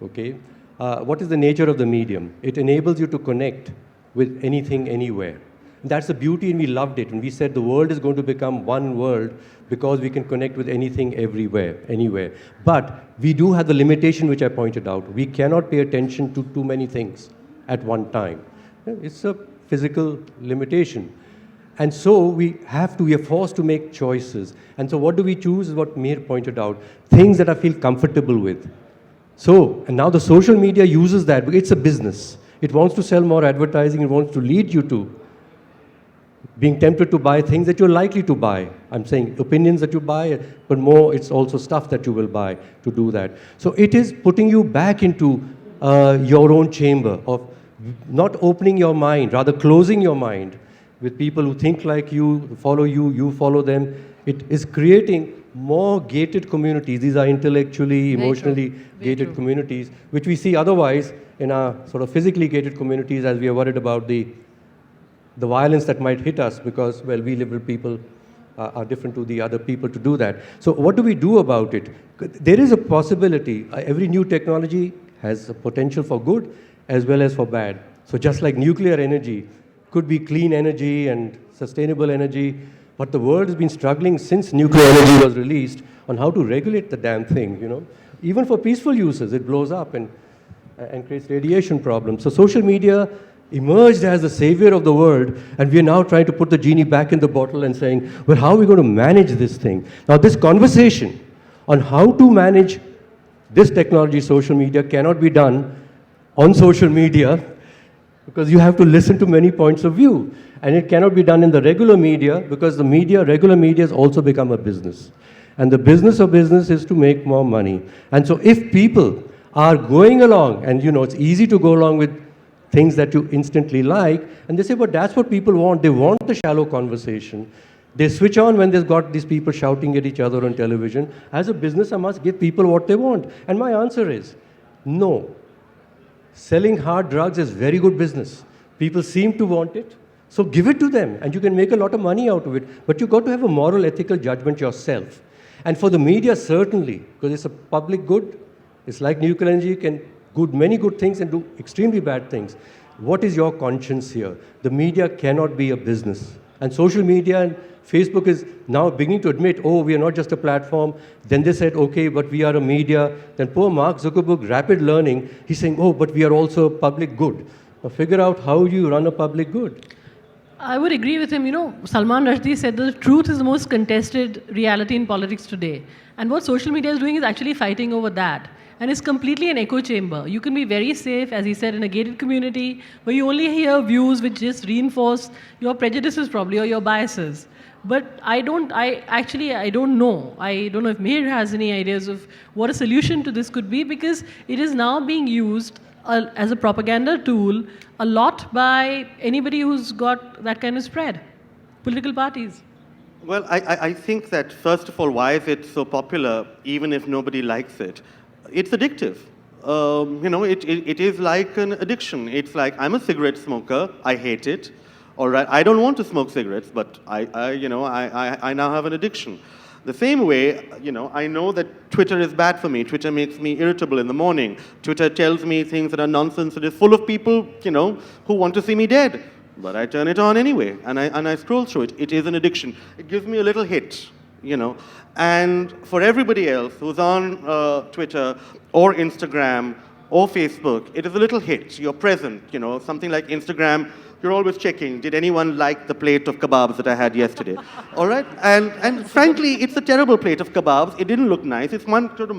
okay? What is the nature of the medium? It enables you to connect with anything, anywhere. That's the beauty, and we loved it. And we said the world is going to become one world because we can connect with anything, everywhere, anywhere. But we do have the limitation which I pointed out. We cannot pay attention to too many things at one time. It's a physical limitation. And so we are forced to make choices. And so what do we choose is what Mihir pointed out, things that I feel comfortable with. So, and now the social media uses that, because it's a business. It wants to sell more advertising, it wants to lead you to being tempted to buy things that you're likely to buy. I'm saying opinions that you buy, but more, it's also stuff that you will buy to do that. So it is putting you back into your own chamber of not opening your mind, rather closing your mind with people who think like you, follow you, you follow them. It is creating more gated communities. These are intellectually, emotionally gated communities, which we see otherwise in our sort of physically gated communities, as we are worried about the violence that might hit us because, well, we liberal people are different to the other people to do that. So what do we do about it? There is a possibility. Every new technology has a potential for good as well as for bad. So just like nuclear energy could be clean energy and sustainable energy, but the world has been struggling since nuclear energy was released on how to regulate the damn thing, Even for peaceful uses, it blows up and creates radiation problems. So social media emerged as the savior of the world, and we are now trying to put the genie back in the bottle and saying, well, how are we going to manage this thing? Now, this conversation on how to manage this technology, social media, cannot be done on social media because you have to listen to many points of view. And it cannot be done in the regular media because regular media has also become a business. And the business of business is to make more money. And so if people are going along, and it's easy to go along with things that you instantly like, and they say, but that's what people want. They want the shallow conversation. They switch on when they've got these people shouting at each other on television. As a business, I must give people what they want. And my answer is, no. Selling hard drugs is very good business. People seem to want it, so give it to them, and you can make a lot of money out of it. But you've got to have a moral, ethical judgment yourself. And for the media, certainly, because it's a public good. It's like nuclear energy, can do many good things and do extremely bad things. What is your conscience here? The media cannot be a business. And social media and Facebook is now beginning to admit, oh, we are not just a platform. Then they said, okay, but we are a media. Then poor Mark Zuckerberg, rapid learning, he's saying, oh, but we are also a public good. Now figure out how you run a public good. I would agree with him. Salman Rushdie said the truth is the most contested reality in politics today. And what social media is doing is actually fighting over that. And it's completely an echo chamber. You can be very safe, as he said, in a gated community where you only hear views which just reinforce your prejudices probably or your biases. But I don't know. I don't know if Mihir has any ideas of what a solution to this could be, because it is now being used as a propaganda tool a lot by anybody who's got that kind of spread, political parties. Well, I think that, first of all, why is it so popular, even if nobody likes it? It's addictive. It is like an addiction. It's like, I'm a cigarette smoker, I hate it. All right, I don't want to smoke cigarettes, but I now have an addiction. The same way, I know that Twitter is bad for me. Twitter makes me irritable in the morning. Twitter tells me things that are nonsense. It is full of people, who want to see me dead. But I turn it on anyway, and I scroll through it. It is an addiction. It gives me a little hit, And for everybody else who's on Twitter or Instagram or Facebook, it is a little hit. You're present, something like Instagram. You're always checking, did anyone like the plate of kebabs that I had yesterday? All right? And frankly, it's a terrible plate of kebabs. It didn't look nice. It's one sort of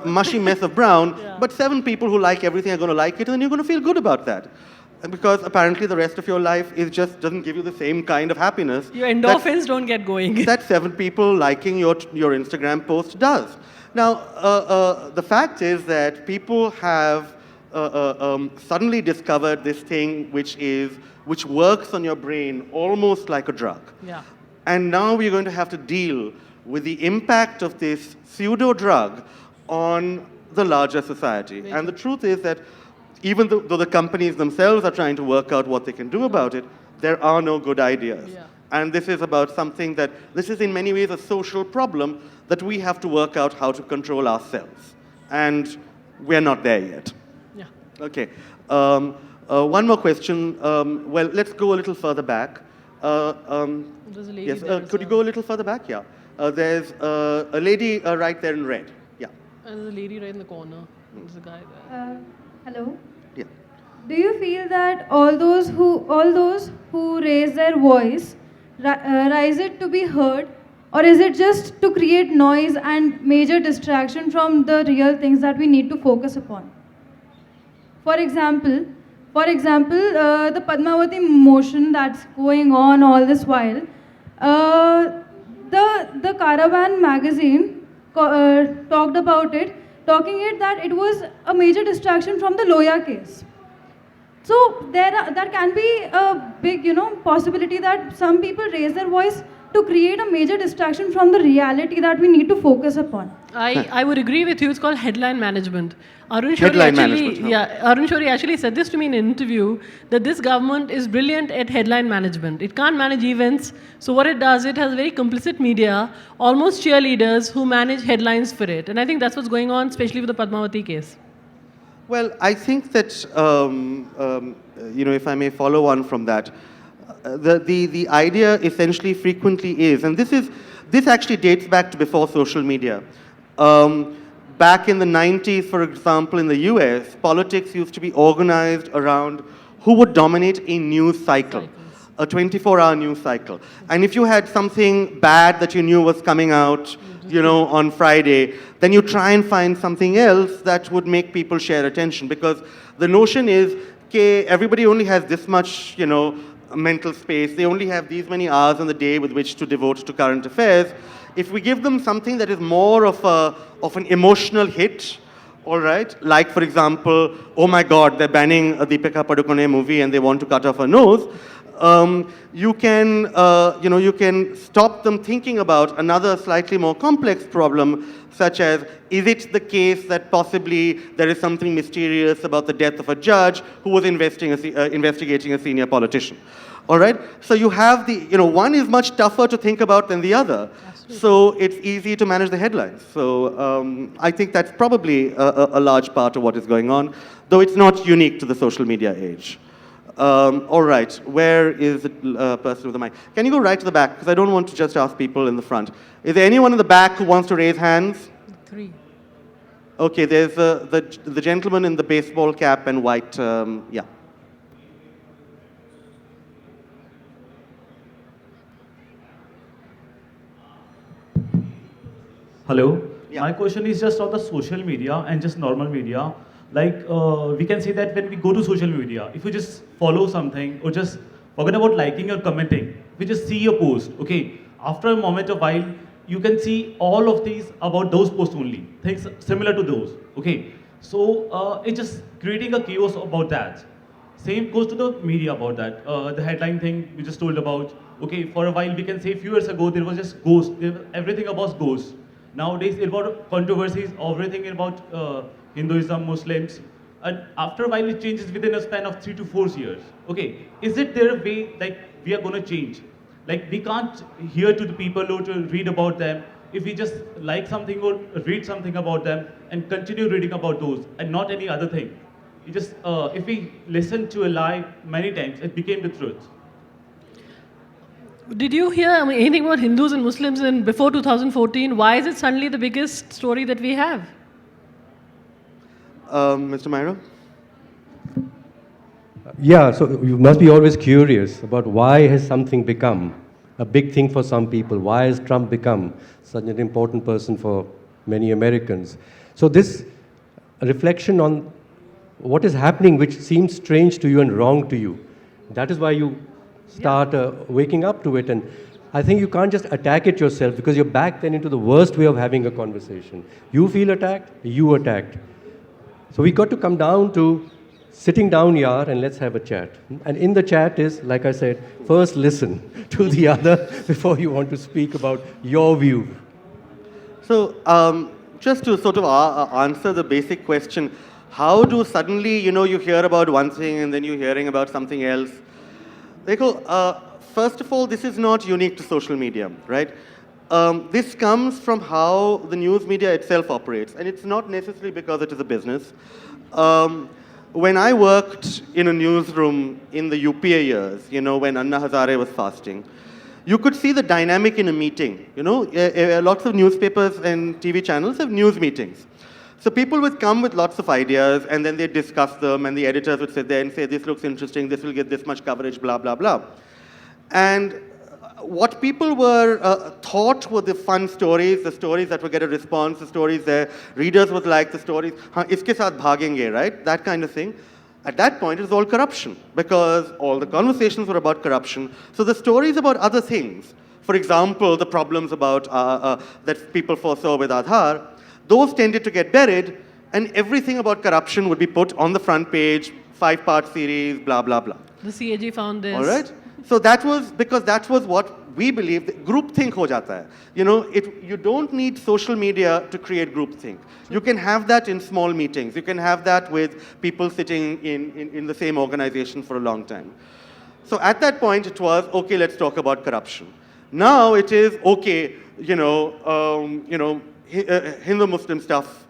mushy mess of brown. Yeah. But 7 people who like everything are going to like it, and then you're going to feel good about that. And because apparently the rest of your life doesn't give you the same kind of happiness. Your endorphins don't get going. That 7 people liking your Instagram post does. Now, the fact is that people have suddenly discovered this thing which works on your brain almost like a drug. Yeah. And now we're going to have to deal with the impact of this pseudo-drug on the larger society. And the truth is that even though the companies themselves are trying to work out what they can do about it, there are no good ideas. Yeah. And this is about something this is in many ways a social problem that we have to work out how to control ourselves. And we're not there yet. Yeah. Okay. One more question. Well, let's go a little further back. There's a lady Yes, there. could you go a little further back? Yeah. There's a lady right there in red. Yeah. And there's a lady right in the corner. There's a guy there. Hello. Yeah. Do you feel that all those who raise their voice rise it to be heard, or is it just to create noise and major distraction from the real things that we need to focus upon? For example, the Padmavati motion that's going on all this while. The Caravan magazine talked about it, that it was a major distraction from the Loya case. So there can be a big, possibility that some people raise their voice to create a major distraction from the reality that we need to focus upon. I would agree with you. It's called headline management. Arun Headline Shourie management, huh? Arun Shourie actually said this to me in an interview, that this government is brilliant at headline management. It can't manage events, so what it does, it has very complicit media, almost cheerleaders who manage headlines for it. And I think that's what's going on, especially with the Padmavati case. Well, I think that, if I may follow on from that, the idea essentially frequently is, and this actually dates back to before social media. Back in the 90s, for example, in the US, politics used to be organized around who would dominate a news cycle, a 24-hour news cycle. And if you had something bad that you knew was coming out, on Friday, then you try and find something else that would make people share attention. Because the notion is, okay, everybody only has this much, mental space. They only have these many hours in the day with which to devote to current affairs. If we give them something that is more of an emotional hit, all right, like for example, oh my God, they're banning a Deepika Padukone movie and they want to cut off her nose, you can stop them thinking about another slightly more complex problem, such as, is it the case that possibly there is something mysterious about the death of a judge who was investigating a senior politician? All right? So you have one is much tougher to think about than the other. So it's easy to manage the headlines. So I think that's probably a large part of what is going on, though it's not unique to the social media age. All right, where is the person with the mic? Can you go right to the back? Because I don't want to just ask people in the front. Is there anyone in the back who wants to raise hands? 3. Okay, there's the gentleman in the baseball cap and white, yeah. Hello. Yeah. My question is just on the social media and just normal media. Like we can say that when we go to social media, if you just follow something or just forget about liking or commenting, we just see a post. Okay. After a moment of while, you can see all of these about those posts only, things similar to those. Okay. So it's just creating a chaos about that. Same goes to the media about that. The headline thing we just told about, Okay, for a while we can say a few years ago there was just ghost, everything about ghosts. Nowadays it's about controversies, everything about Hinduism, Muslims, and after a while it changes within a span of 3 to 4 years. Okay, is it there a way like we are going to change? Like we can't hear to the people or to read about them if we just like something or read something about them and continue reading about those and not any other thing. It just if we listen to a lie many times, it became the truth. Did you hear anything about Hindus and Muslims in before 2014? Why is it suddenly the biggest story that we have? Mr. Maira? Yeah, so you must be always curious about why has something become a big thing for some people? Why has Trump become such an important person for many Americans? So this reflection on what is happening which seems strange to you and wrong to you, that is why you start waking up to it. And I think you can't just attack it yourself because you're back then into the worst way of having a conversation. You feel attacked, you attacked. So we got to come down to sitting down here and let's have a chat. And in the chat is, like I said, first listen to the other before you want to speak about your view. So just to sort of answer the basic question, how do suddenly, you hear about one thing and then you're hearing about something else? First of all, this is not unique to social media, right? This comes from how the news media itself operates, and it's not necessarily because it is a business. When I worked in a newsroom in the UPA years, when Anna Hazare was fasting, you could see the dynamic in a meeting. Lots of newspapers and TV channels have news meetings. So people would come with lots of ideas, and then they'd discuss them, and the editors would sit there and say, this looks interesting, this will get this much coverage, blah, blah, blah. And what people were thought were the fun stories, the stories that would get a response, the stories their readers would like, the stories, iske saath bhagenge, right? That kind of thing. At that point, it was all corruption, because all the conversations were about corruption. So the stories about other things, for example, the problems about that people foresaw with Aadhaar, those tended to get buried, and everything about corruption would be put on the front page, 5-part series, blah, blah, blah. The CAG found this. All right? So that was, because that was what we believed, groupthink ho jata hai. You don't need social media to create groupthink. You can have that in small meetings. You can have that with people sitting in the same organization for a long time. So at that point, it was, okay, let's talk about corruption. Now it is, okay, Hindu-Muslim stuff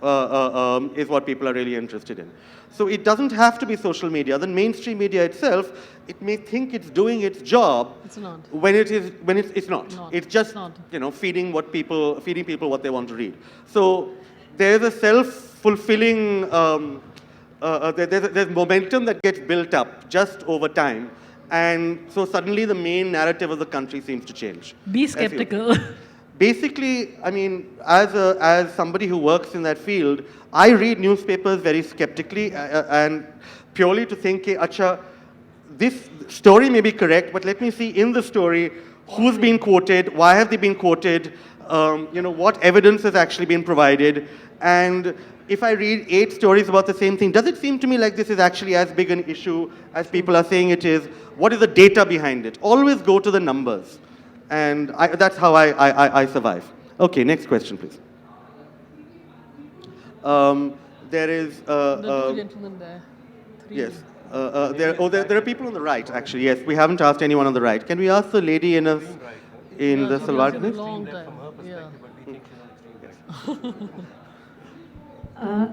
is what people are really interested in. So it doesn't have to be social media. The mainstream media itself, it may think it's doing its job. It's not. When it's not. It's just not. feeding people what they want to read. So there's a self-fulfilling there's momentum that gets built up just over time, and so suddenly the main narrative of the country seems to change. Be skeptical. Basically, I mean, as somebody who works in that field, I read newspapers very skeptically and purely to think, acha, this story may be correct, but let me see in the story who's been quoted, why have they been quoted, what evidence has actually been provided, and if I read 8 stories about the same thing, does it seem to me like this is actually as big an issue as people are saying it is? What is the data behind it? Always go to the numbers. And that's how I survive. Okay, next question, please. There is... the two gentlemen there. Yes. There are people on the right, actually. Yes, we haven't asked anyone on the right. Can we ask the lady in the salwar kameez? Long time. Yeah.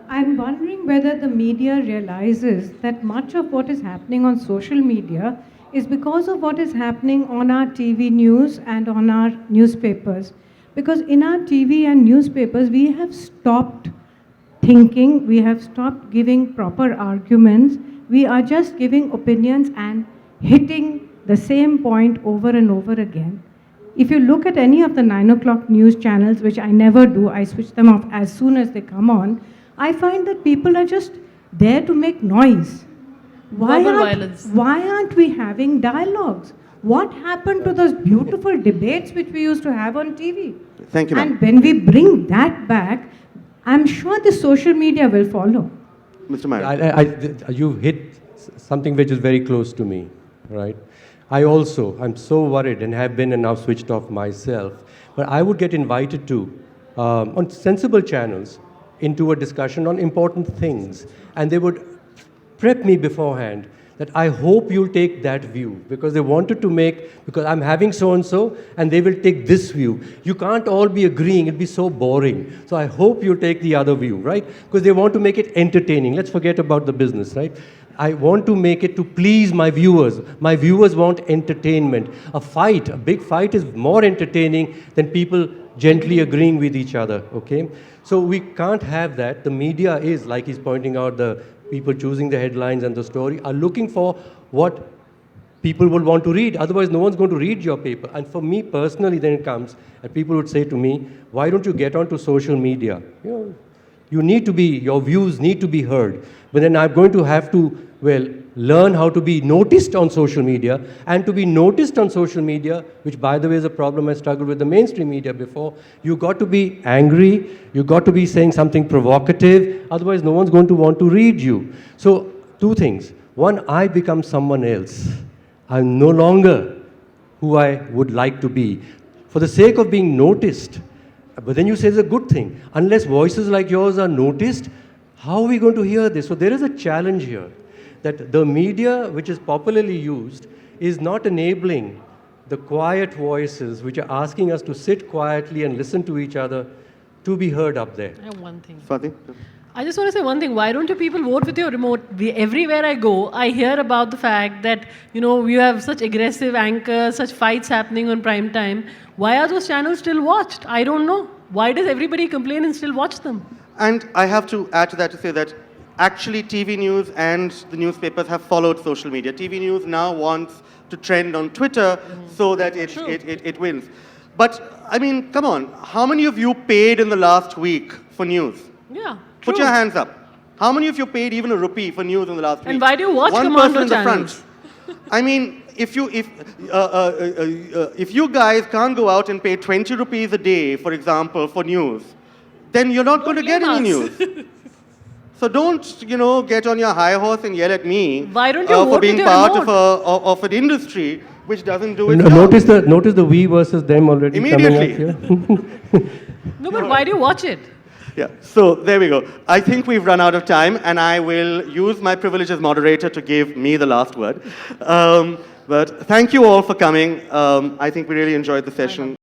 I'm wondering whether the media realizes that much of what is happening on social media is because of what is happening on our TV news and on our newspapers. Because in our TV and newspapers, we have stopped thinking, we have stopped giving proper arguments, we are just giving opinions and hitting the same point over and over again. If you look at any of the 9 o'clock news channels, which I never do, I switch them off as soon as they come on, I find that people are just there to make noise. Why aren't we having dialogues? What happened to those beautiful debates which we used to have on TV? Thank you, ma'am. And when we bring that back, I'm sure the social media will follow. Mr. Maira. You hit something which is very close to me, right? I'm so worried and have been and now switched off myself. But I would get invited to, on sensible channels, into a discussion on important things. And they would prep me beforehand that I hope you'll take that view, because they wanted to make, because I'm having so-and-so, and they will take this view. You can't all be agreeing, it'd be so boring. So I hope you'll take the other view, right? Because they want to make it entertaining. Let's forget about the business, right? I want to make it to please my viewers. My viewers want entertainment. A big fight is more entertaining than people gently agreeing with each other, okay? So we can't have that. The media is, like he's pointing out, the people choosing the headlines and the story are looking for what people will want to read. Otherwise, no one's going to read your paper. And for me personally, then it comes, and people would say to me, why don't you get onto social media? You need to be, your views need to be heard. But then I'm going to have to, learn how to be noticed on social media. And to be noticed on social media, which by the way is a problem I struggled with the mainstream media before, you got to be angry, you got to be saying something provocative, otherwise no one's going to want to read you. So, two things. One, I become someone else. I'm no longer who I would like to be. For the sake of being noticed. But then you say it's a good thing. Unless voices like yours are noticed, how are we going to hear this? So there is a challenge here, that the media which is popularly used is not enabling the quiet voices which are asking us to sit quietly and listen to each other to be heard up there. I have one thing. Swati? I just want to say one thing. Why don't you people vote with your remote? Everywhere I go, I hear about the fact that, you have such aggressive anchors, such fights happening on prime time. Why are those channels still watched? I don't know. Why does everybody complain and still watch them? And I have to add to that to say that actually TV news and the newspapers have followed social media. TV news now wants to trend on Twitter so that it wins. But, I mean, come on. How many of you paid in the last week for news? Yeah. Put true. your hands up. How many of you paid even a rupee for news in the last week? And why do you watch One Commando person in the channels? front. I mean, if you guys can't go out and pay 20 rupees a day, for example, for news, then you're not going to get any news. So don't, get on your high horse and yell at me Why don't you for vote being with your part remote? of an industry which doesn't do its job. Notice the we versus them already Immediately. coming up here. No, but why do you watch it? Yeah, so there we go. I think we've run out of time, and I will use my privilege as moderator to give me the last word. But thank you all for coming. I think we really enjoyed the session.